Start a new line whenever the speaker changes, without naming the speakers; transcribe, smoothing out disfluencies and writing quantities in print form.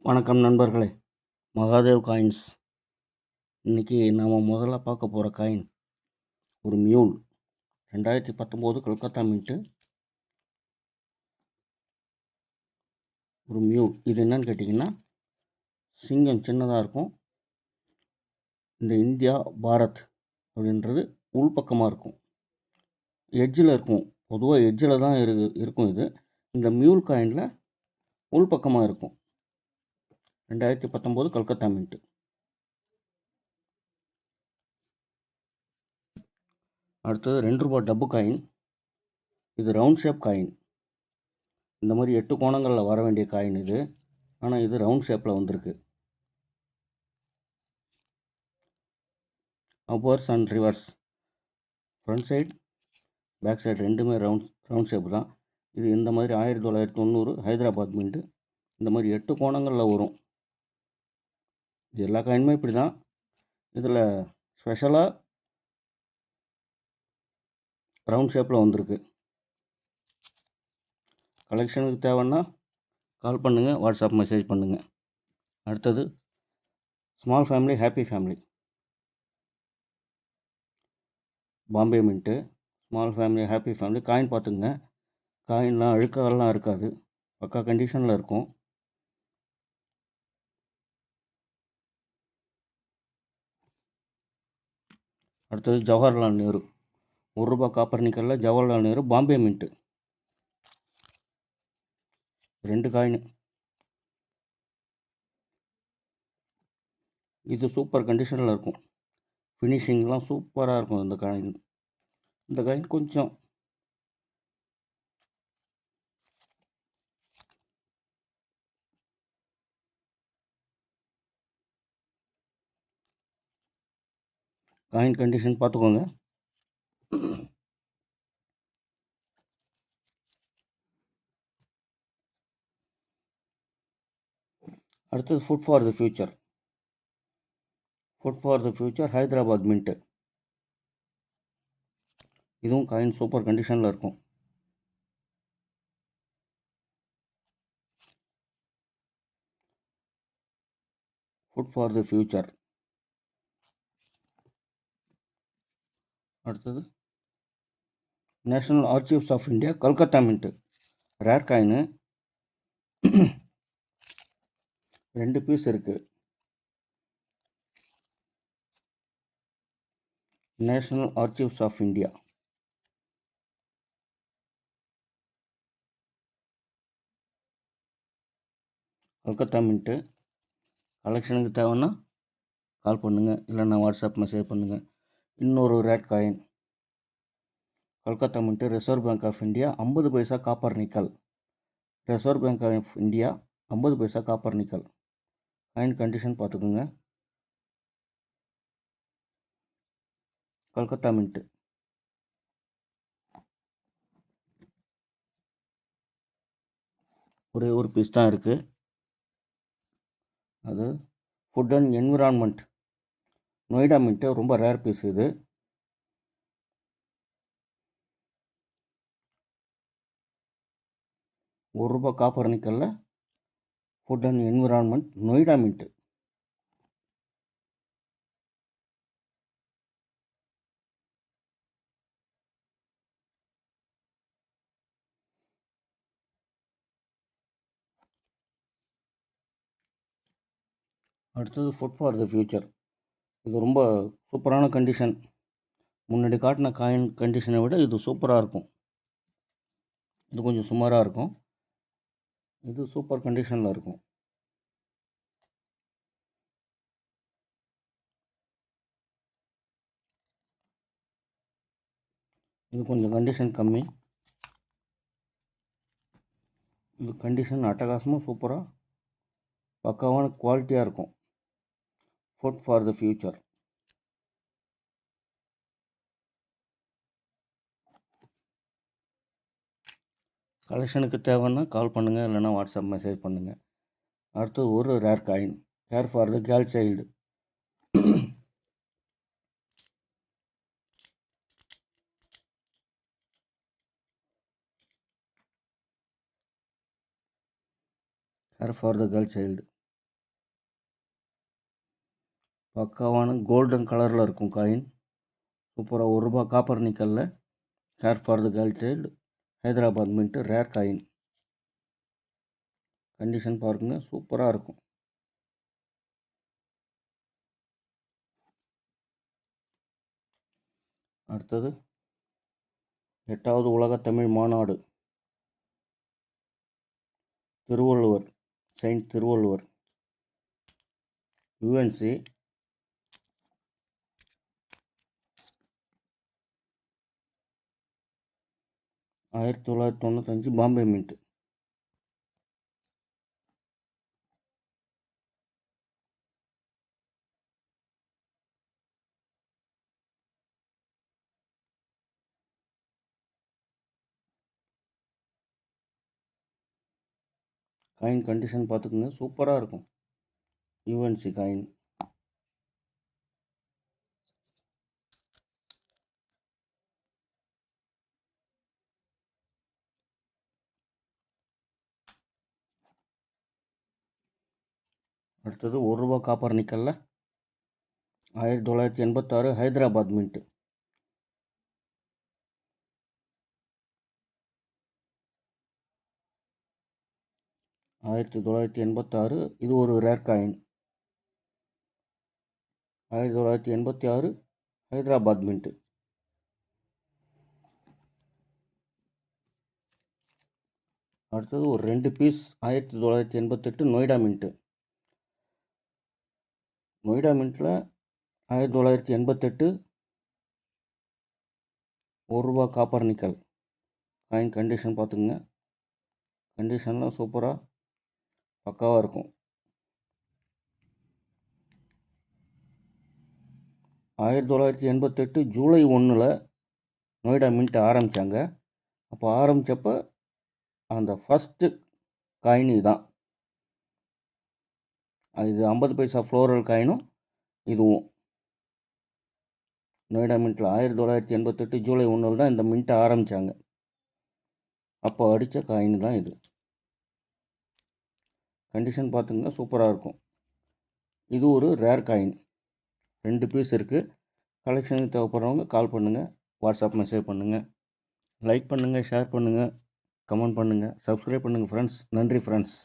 வணக்கம் நண்பர்களே. மகாதேவ் காயின்ஸ். இன்றைக்கி நாம் முதல்ல பார்க்க போகிற காயின் ஒரு மியூல். 2019 கொல்கத்தா மின்ட்டு. ஒரு மியூல் இது என்னன்னு கேட்டிங்கன்னா, சிங்கம் சின்னதாக இருக்கும். இந்த இந்தியா பாரத் அப்படின்றது உள்பக்கமாக இருக்கும், எட்ஜில் இருக்கும். பொதுவாக எட்ஜில் தான் இருக்கும். இந்த மியூல் காயினில் உள்பக்கமாக இருக்கும். 2019 கொல்கத்தா மின்ட்டு. அடுத்தது 2 ரூபா டப்பு காயின். இது ரவுண்ட் ஷேப் காயின். இந்த மாதிரி 8 கோணங்களில் வர வேண்டிய காயின் இது, ஆனால் இது ரவுண்ட் ஷேப்பில் வந்திருக்கு. Obverse and reverse, front side back side ரெண்டுமே ரவுண்ட் ஷேப் தான். இது இந்த மாதிரி 1990 ஹைதராபாத் மின்ட்டு. இந்த மாதிரி 8 கோணங்களில் வரும். இது எல்லா காயினுமே இப்படி தான். இதில் ஸ்பெஷலாக ரவுண்ட் ஷேப்பில் வந்திருக்கு. கலெக்ஷனுக்கு தேவைன்னா கால் பண்ணுங்கள், வாட்ஸ்அப் மெசேஜ் பண்ணுங்கள். அடுத்தது small family happy family, Bombay mint. Small family happy family coin பார்த்துங்க. காயின்லாம் அழுக்காலாம் இருக்காது, பக்கா கண்டிஷனில் இருக்கும். அடுத்தது ஜவஹர்லால் நேரு, 1 ரூபா காப்பர் நிக்கலில் ஜவஹர்லால் நேரு பாம்பே மின்ட்டு. 2 காயின். இது சூப்பர் கண்டிஷனில் இருக்கும். ஃபினிஷிங்லாம் சூப்பராக இருக்கும் இந்த காயின். இந்த காயின் கொஞ்சம் காயின் கண்டிஷன் பார்த்துக்கோங்க. அடுத்தது food for the future. Food for the future Hyderabad mint. இதுவும் காயின் சூப்பர் கண்டிஷனில் இருக்கும். Food for the future. அடுத்தது national archives of India Calcutta mint. Rare coin, 2 piece இருக்குது. National archives of India, Calcutta mint. கலெக்ஷனுக்கு தேவைன்னா கால் பண்ணுங்கள், இல்லைன்னா வாட்ஸ்அப் மெசேஜ் பண்ணுங்கள். இன்னொரு rare coin Calcutta mint. Reserve bank of India 50 paisa copper nickel. Reserve bank of India 50 paisa copper nickel. Coin condition பார்த்துக்குங்க. Calcutta mint. ஒரே ஒரு பீஸ் தான் இருக்குது. அது food and environment Noida mint. ரொம்ப ரேர் பீஸ் இது. ₹1 காப்பர் நிக்கலில் food and environment Noida mint. அடுத்தது ஃபுட் ஃபார் தி ஃபியூச்சர். இது ரொம்ப சூப்பரான கண்டிஷன். முன்னாடி காட்டின காயின் கண்டிஷனை விட இது சூப்பராக இருக்கும். இது கொஞ்சம் சுமாராக இருக்கும், இது சூப்பர் கண்டிஷனில் இருக்கும். இது கொஞ்சம் கண்டிஷன் கம்மி. இது கண்டிஷன் அட்டகாசமாக சூப்பராக பக்காவான குவாலிட்டியாக இருக்கும். Food for the future. கலெக்ஷனுக்கு தேவைன்னா கால் பண்ணுங்கள், இல்லைன்னா வாட்ஸ்அப் மெசேஜ் பண்ணுங்கள். அடுத்தது ஒரு rare coin care for the girl child. Care for the girl child பக்காவான கோல்டன் கலரில் இருக்கும் காயின். சூப்பராக ₹1 காப்பர் நிக்கலில் care for the girl child Hyderabad mint rare coin. Condition பாருங்க, சூப்பராக இருக்கும். அடுத்தது 8வது உலக தமிழ் மாநாடு, Thiruvalluvar, saint Thiruvalluvar, UNC, $1995 Bombay mint. Coin condition பார்த்துக்குங்க, சூப்பராக இருக்கும். UNC coin. அடுத்தது ₹1 காப்பர் நிக்கலில் 1986 ஹைதராபாத் மின்ட். இது ஒரு ரேர் காயின். 1986 ஹைதராபாத் மின்ட். அடுத்தது ஒரு 2 பீஸ் 1988 நொய்டா மின்ட்டு. நொய்டா மின்ட்டில் 1988 ₹1 காப்பர் நிக்கல். காயின் கண்டிஷன் பார்த்துக்குங்க, கண்டிஷன்லாம் சூப்பராக பக்காவாக இருக்கும். 1988 ஜூலை 1 நொய்டா மின்ட் ஆரம்பித்தாங்க. அப்போ ஆரம்பித்தப்போ அந்த ஃபஸ்ட்டு காயின் இதுதான். இது 50 பைசா ஃப்ளோரல் காயினும் இதுவும். நொய்டா மின்ட்டில் 1988 ஜூலை 1 தான் இந்த மின்ட்டை ஆரம்பித்தாங்க. அப்போ அடித்த காயின் தான் இது. கண்டிஷன் பார்த்துங்க, சூப்பராக இருக்கும். இது ஒரு ரேர் காயின். 2 பீஸ் இருக்குது. கலெக்ஷனுக்கு தேவைப்படுறவங்க கால் பண்ணுங்கள், வாட்ஸ்அப் மெசேஜ் பண்ணுங்கள். லைக் பண்ணுங்கள், ஷேர் பண்ணுங்கள், கமெண்ட் பண்ணுங்கள், சப்ஸ்கிரைப் பண்ணுங்கள் ஃப்ரெண்ட்ஸ். நன்றி ஃப்ரெண்ட்ஸ்.